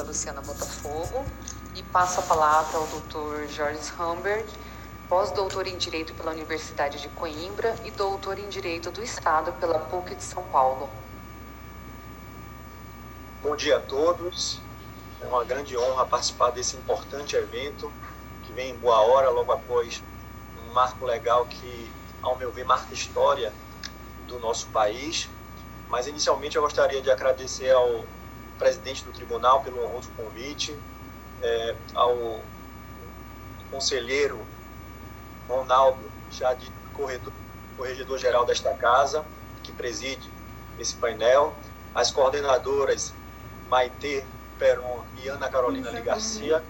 Luciana Botafogo, e passo a palavra ao Dr. Jorge Humbert, pós-doutor em Direito pela Universidade de Coimbra e doutor em Direito do Estado pela PUC de São Paulo. Bom dia a todos. É uma grande honra participar desse importante evento, que vem em boa hora, logo após um marco legal que, ao meu ver, marca a história do nosso país. Mas, inicialmente, eu gostaria de agradecer ao presidente do tribunal pelo honroso convite, ao conselheiro Ronaldo, já de corregedor-geral desta casa, que preside esse painel, as coordenadoras Maitê Peron e Ana Carolina de Garcia,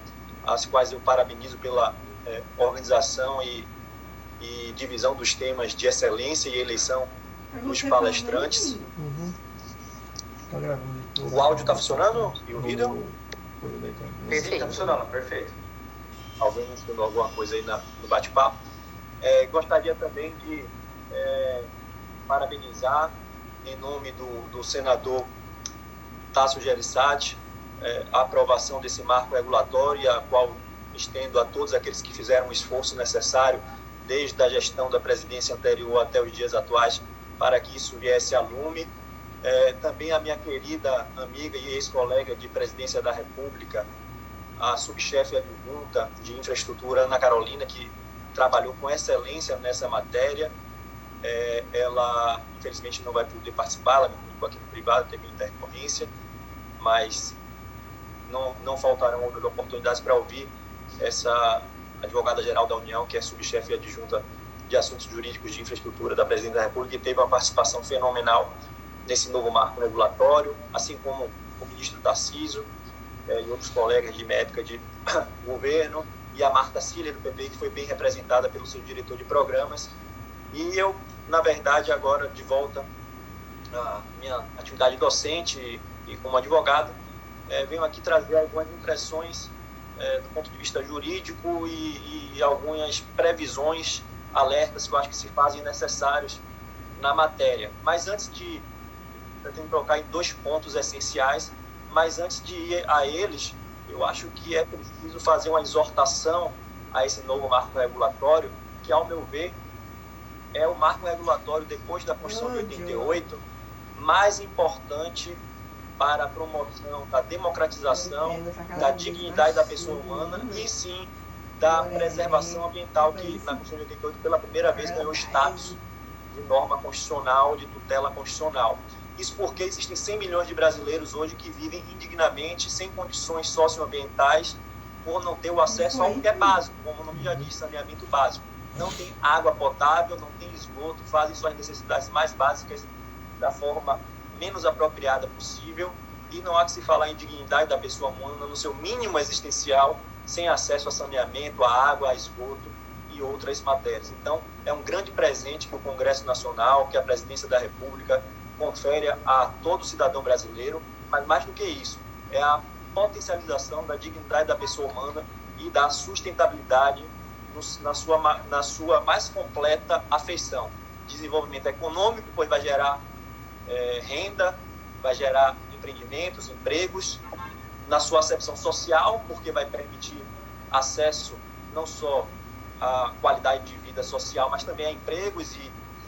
as quais eu parabenizo pela organização e divisão dos temas de excelência e eleição dos palestrantes. O áudio está funcionando? E o vídeo? Perfeito. Está funcionando, perfeito. Alguém ensinou alguma coisa aí no bate-papo? Gostaria também de parabenizar, em nome do senador Tasso Gereissati, a aprovação desse marco regulatório, a qual estendo a todos aqueles que fizeram o esforço necessário, desde a gestão da presidência anterior até os dias atuais, para que isso viesse a lume. Também a minha querida amiga e ex-colega de presidência da República, a subchefe adjunta de infraestrutura, Ana Carolina, que trabalhou com excelência nessa matéria. Ela, infelizmente, não vai poder participar, ela me comunicou aqui no privado, teve intercorrência, mas não faltarão outras oportunidades para ouvir essa advogada-geral da União, que é subchefe adjunta de assuntos jurídicos de infraestrutura da Presidência da República, e teve uma participação fenomenal nesse novo marco regulatório, assim como o ministro Tarcísio e outros colegas de minha época de governo, e a Marta Cília, do PP, que foi bem representada pelo seu diretor de programas. E eu, na verdade, agora de volta à minha atividade docente e como advogado, venho aqui trazer algumas impressões do ponto de vista jurídico e algumas previsões, alertas que eu acho que se fazem necessários na matéria. Mas antes de... eu tenho que colocar em dois pontos essenciais, mas antes de ir a eles, eu acho que é preciso fazer uma exortação a esse novo marco regulatório, que, ao meu ver, é o marco regulatório, depois da Constituição de 88, mais importante para a promoção da democratização, da dignidade da pessoa humana e, sim, da preservação ambiental, que na Constituição de 88, pela primeira vez, ganhou status de norma constitucional, de tutela constitucional. Isso porque existem 100 milhões de brasileiros hoje que vivem indignamente, sem condições socioambientais, por não ter o acesso ao que é básico, como o nome já diz, saneamento básico. Não tem água potável, não tem esgoto, fazem suas necessidades mais básicas da forma menos apropriada possível, e não há que se falar em dignidade da pessoa humana no seu mínimo existencial, sem acesso a saneamento, a água, a esgoto e outras matérias. Então, é um grande presente que o Congresso Nacional, que a Presidência da República confere a todo cidadão brasileiro, mas mais do que isso, é a potencialização da dignidade da pessoa humana e da sustentabilidade na sua mais completa afeição. Desenvolvimento econômico, pois vai gerar renda, vai gerar empreendimentos, empregos, na sua acepção social, porque vai permitir acesso não só à qualidade de vida social, mas também a empregos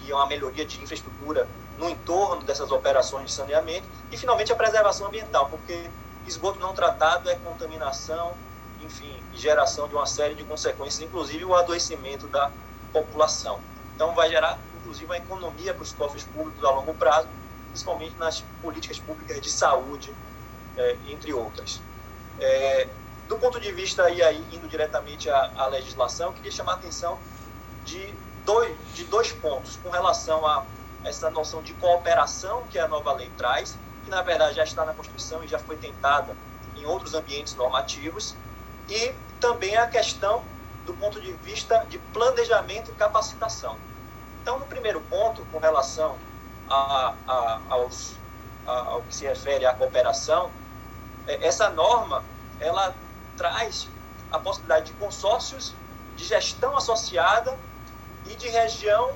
e a uma melhoria de infraestrutura no entorno dessas operações de saneamento, e finalmente a preservação ambiental, porque esgoto não tratado é contaminação, enfim, geração de uma série de consequências, inclusive o adoecimento da população. Então vai gerar, inclusive, uma economia para os cofres públicos a longo prazo, principalmente nas políticas públicas de saúde, entre outras. Do ponto de vista, e aí indo diretamente à legislação, eu queria chamar a atenção de dois pontos com relação a essa noção de cooperação que a nova lei traz, que na verdade já está na Constituição e já foi tentada em outros ambientes normativos, e também a questão do ponto de vista de planejamento e capacitação. Então, no primeiro ponto, com relação ao que se refere à cooperação, essa norma, ela traz a possibilidade de consórcios, de gestão associada e de região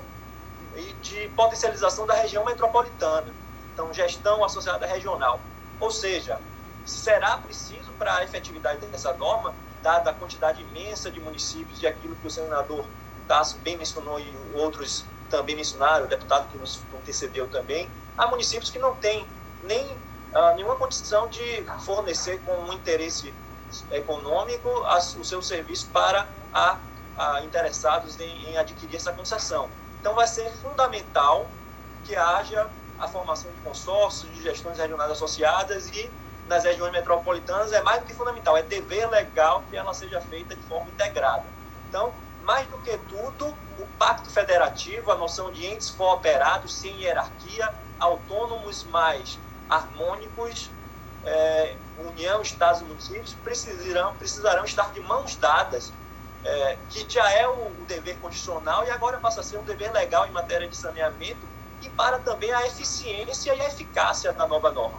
e de potencialização da região metropolitana. Então, gestão associada regional. Ou seja, será preciso para a efetividade dessa norma, dada a quantidade imensa de municípios e aquilo que o senador Tasso bem mencionou e outros também mencionaram, o deputado que nos antecedeu também, há municípios que não têm nem nenhuma condição de fornecer com um interesse econômico o seu serviço para interessados em adquirir essa concessão. Então, vai ser fundamental que haja a formação de consórcios, de gestões regionais associadas e nas regiões metropolitanas é mais do que fundamental, é dever legal que ela seja feita de forma integrada. Então, mais do que tudo, o Pacto Federativo, a noção de entes cooperados, sem hierarquia, autônomos, mais harmônicos, União, Estados e municípios, precisarão estar de mãos dadas, que já é o dever constitucional e agora passa a ser um dever legal em matéria de saneamento e para também a eficiência e a eficácia da nova norma.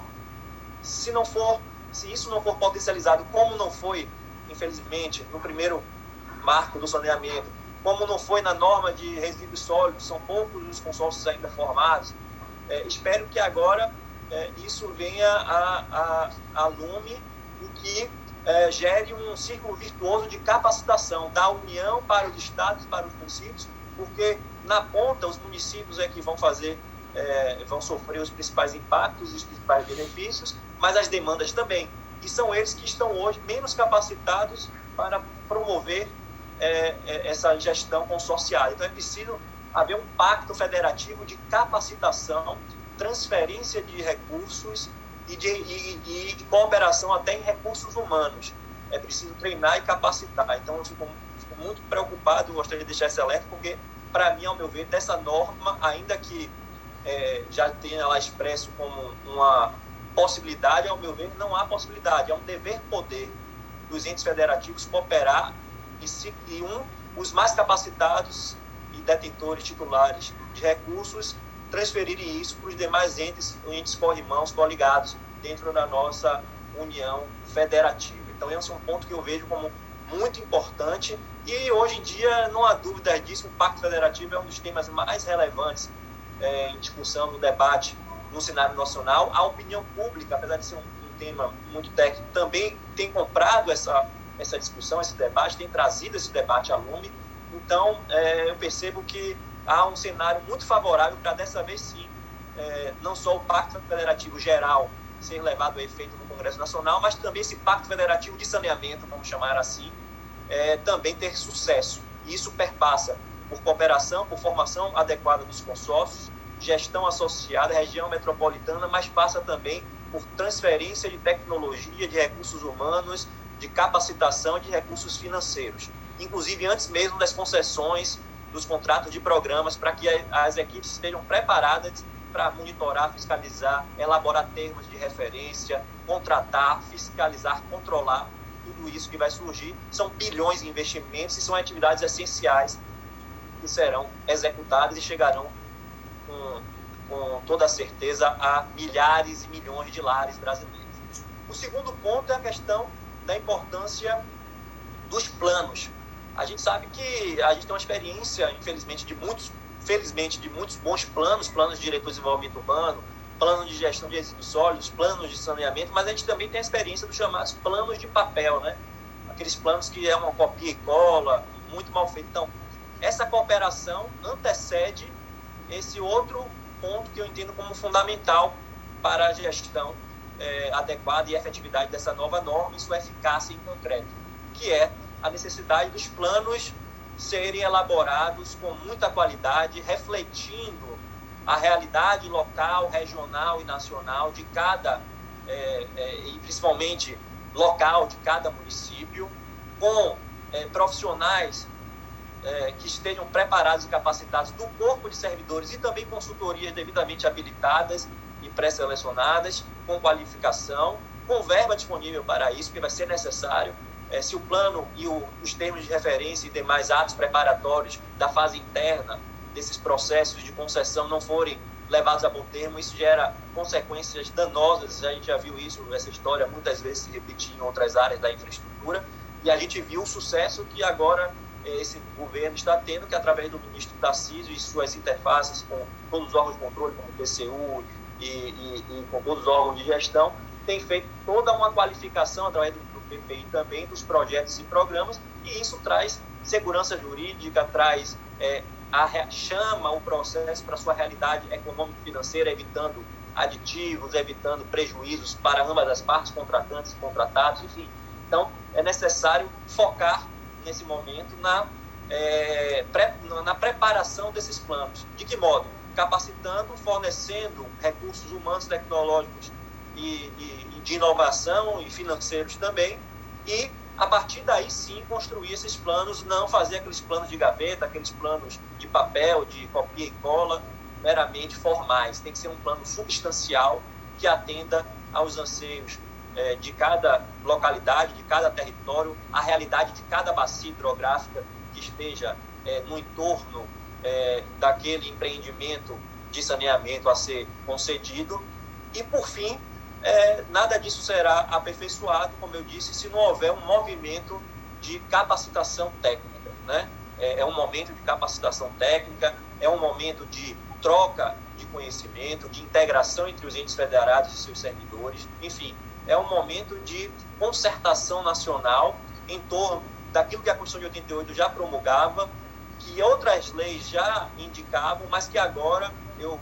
Se isso não for potencializado, como não foi, infelizmente, no primeiro marco do saneamento, como não foi na norma de resíduos sólidos, são poucos os consórcios ainda formados, espero que agora isso venha a lume e que gere um círculo virtuoso de capacitação da União para os estados, para os municípios, porque na ponta os municípios é que vão sofrer os principais impactos, os principais benefícios, mas as demandas também. E são eles que estão hoje menos capacitados para promover essa gestão consorciada. Então é preciso haver um pacto federativo de capacitação, transferência de recursos e de cooperação até em recursos humanos. É preciso treinar e capacitar. Então eu fico muito preocupado, gostaria de deixar esse alerta, porque para mim, ao meu ver, dessa norma, ainda que já tenha lá expresso como uma possibilidade, ao meu ver, não há possibilidade. É um dever-poder dos entes federativos cooperar e os mais capacitados e detentores titulares de recursos transferirem isso para os demais entes corrimãos, coligados dentro da nossa União Federativa. Então, esse é um ponto que eu vejo como muito importante e, hoje em dia, não há dúvida disso, o Pacto Federativo é um dos temas mais relevantes em discussão, no debate no cenário nacional. A opinião pública, apesar de ser um tema muito técnico, também tem comprado essa discussão, esse debate, tem trazido esse debate à lume. Então, eu percebo que há um cenário muito favorável para, dessa vez sim, não só o Pacto Federativo Geral ser levado a efeito no Congresso Nacional, mas também esse Pacto Federativo de Saneamento, vamos chamar assim, também ter sucesso. E isso perpassa por cooperação, por formação adequada dos consórcios, gestão associada, região metropolitana, mas passa também por transferência de tecnologia, de recursos humanos, de capacitação e de recursos financeiros. Inclusive, antes mesmo das concessões, dos contratos de programas, para que as equipes estejam preparadas para monitorar, fiscalizar, elaborar termos de referência, contratar, fiscalizar, controlar tudo isso que vai surgir. São bilhões de investimentos e são atividades essenciais que serão executadas e chegarão com toda a certeza a milhares e milhões de lares brasileiros. O segundo ponto é a questão da importância dos planos. A gente sabe que a gente tem uma experiência, infelizmente, de muitos bons planos de diretor de desenvolvimento urbano, plano de gestão de resíduos sólidos, planos de saneamento, mas a gente também tem a experiência dos chamados planos de papel, né? Aqueles planos que é uma copia e cola, muito mal feito. Então, essa cooperação antecede esse outro ponto que eu entendo como fundamental para a gestão adequada e efetividade dessa nova norma e sua eficácia em concreto, que é a necessidade dos planos serem elaborados com muita qualidade, refletindo a realidade local, regional e nacional de cada, e principalmente local de cada município, com profissionais que estejam preparados e capacitados do corpo de servidores e também consultorias devidamente habilitadas e pré-selecionadas, com qualificação, com verba disponível para isso, porque vai ser necessário. Se o plano e os termos de referência e demais atos preparatórios da fase interna desses processos de concessão não forem levados a bom termo, isso gera consequências danosas. A gente já viu isso, essa história muitas vezes se repetir em outras áreas da infraestrutura, e a gente viu o sucesso que agora esse governo está tendo, que através do ministro Tarcísio e suas interfaces com todos os órgãos de controle, como o TCU e com todos os órgãos de gestão, tem feito toda uma qualificação através do PPI também dos projetos e programas, e isso traz segurança jurídica, traz chama o processo para a sua realidade econômico-financeira, evitando aditivos, evitando prejuízos para ambas as partes, contratantes e contratados, enfim. Então, é necessário focar nesse momento na preparação desses planos. De que modo? Capacitando, fornecendo recursos humanos, tecnológicos e de inovação e financeiros também, e a partir daí sim construir esses planos, não fazer aqueles planos de gaveta, aqueles planos de papel, de copia e cola, meramente formais. Tem que ser um plano substancial que atenda aos anseios de cada localidade, de cada território, a realidade de cada bacia hidrográfica que esteja no entorno daquele empreendimento de saneamento a ser concedido. E, por fim, nada disso será aperfeiçoado, como eu disse, se não houver um movimento de capacitação técnica, né? É um momento de capacitação técnica, é um momento de troca de conhecimento, de integração entre os entes federados e seus servidores, enfim, é um momento de concertação nacional em torno daquilo que a Constituição de 88 já promulgava, que outras leis já indicavam, mas que agora eu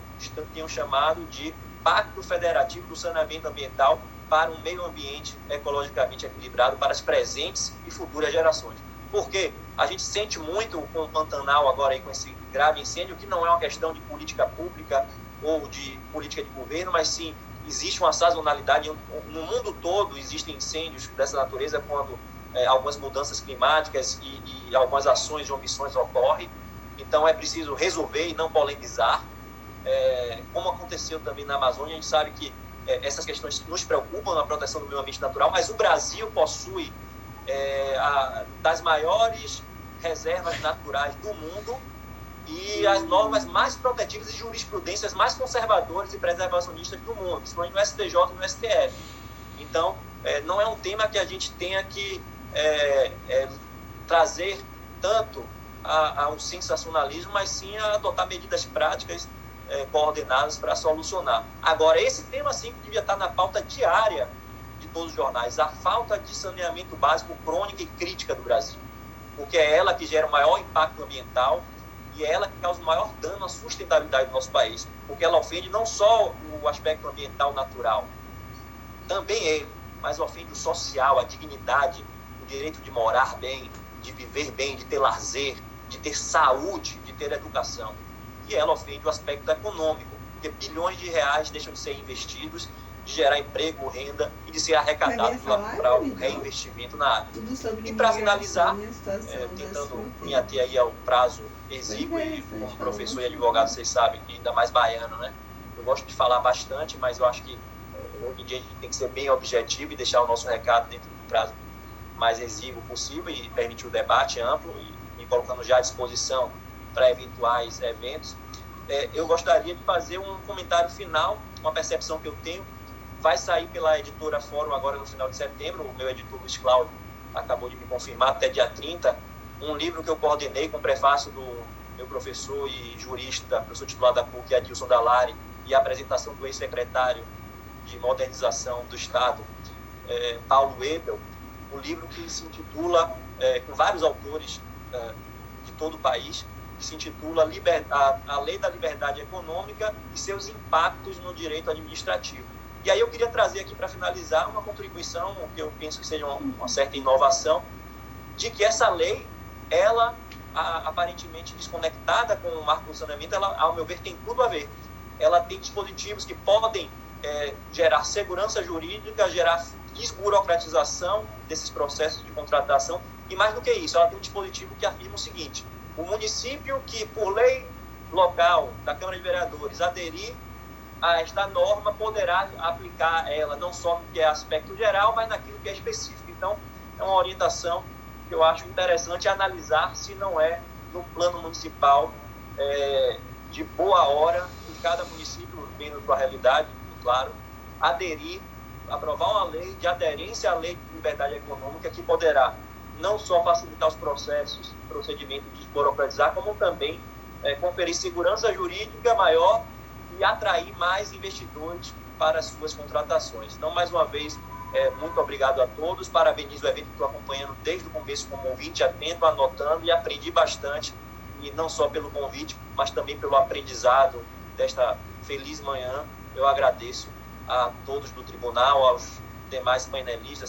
tenho chamado de Pacto Federativo do Saneamento Ambiental para um meio ambiente ecologicamente equilibrado para as presentes e futuras gerações. Porque a gente sente muito com o Pantanal agora, aí, com esse grave incêndio, que não é uma questão de política pública ou de política de governo, mas sim existe uma sazonalidade. No mundo todo existem incêndios dessa natureza quando algumas mudanças climáticas e algumas ações e omissões ocorrem. Então é preciso resolver e não polemizar. Como aconteceu também na Amazônia, a gente sabe que essas questões nos preocupam na proteção do meio ambiente natural, mas o Brasil possui das maiores reservas naturais do mundo e as normas mais protetivas e jurisprudências mais conservadoras e preservacionistas do mundo, principalmente no STJ e no STF. Então, não é um tema que a gente tenha que trazer tanto a um sensacionalismo, mas sim a adotar medidas práticas coordenadas para solucionar. Agora, esse tema sim que devia estar na pauta diária de todos os jornais, a falta de saneamento básico crônica e crítica do Brasil, porque é ela que gera o maior impacto ambiental e é ela que causa o maior dano à sustentabilidade do nosso país, porque ela ofende não só o aspecto ambiental natural, também ele, mas ofende o social, a dignidade, o direito de morar bem, de viver bem, de ter lazer, de ter saúde, de ter educação. E ela ofende o aspecto econômico, porque bilhões de reais deixam de ser investidos, de gerar emprego, renda e de ser arrecadado para o reinvestimento na área. E para finalizar, tentando me ater aí ao prazo exíguo, e como professor e advogado, vocês sabem, ainda mais baiano, né? Eu gosto de falar bastante, mas eu acho que hoje em dia a gente tem que ser bem objetivo e deixar o nosso recado dentro do prazo mais exíguo possível e permitir o debate amplo e colocando já à disposição para eventuais eventos. Eu gostaria de fazer um comentário final, uma percepção que eu tenho. Vai sair pela editora Fórum agora no final de setembro, o meu editor Luiz Cláudio acabou de me confirmar, até dia 30, um livro que eu coordenei com o prefácio do meu professor e jurista, professor titular da PUC, Adilson Dallari, e a apresentação do ex-secretário de Modernização do Estado, Paulo Ebel, um livro que se intitula, com vários autores de todo o país, que se intitula A Lei da Liberdade Econômica e seus impactos no direito administrativo. E aí eu queria trazer aqui para finalizar uma contribuição, que eu penso que seja uma certa inovação, de que essa lei, ela, aparentemente desconectada com o marco do saneamento, ela, ao meu ver, tem tudo a ver. Ela tem dispositivos que podem gerar segurança jurídica, gerar desburocratização desses processos de contratação, e mais do que isso, ela tem um dispositivo que afirma o seguinte: o município que, por lei local da Câmara de Vereadores, aderir a esta norma, poderá aplicar ela não só no que é aspecto geral, mas naquilo que é específico. Então, é uma orientação que eu acho interessante analisar se não é no plano municipal de boa hora, em cada município, vendo sua realidade, claro, aprovar uma lei de aderência à lei de liberdade econômica que poderá não só facilitar os procedimentos de desburocratizar, como também conferir segurança jurídica maior e atrair mais investidores para as suas contratações. Então, mais uma vez, muito obrigado a todos, parabenizo o evento que estou acompanhando desde o começo como ouvinte, atento, anotando e aprendi bastante, e não só pelo convite, mas também pelo aprendizado desta feliz manhã. Eu agradeço a todos do tribunal, aos demais painelistas,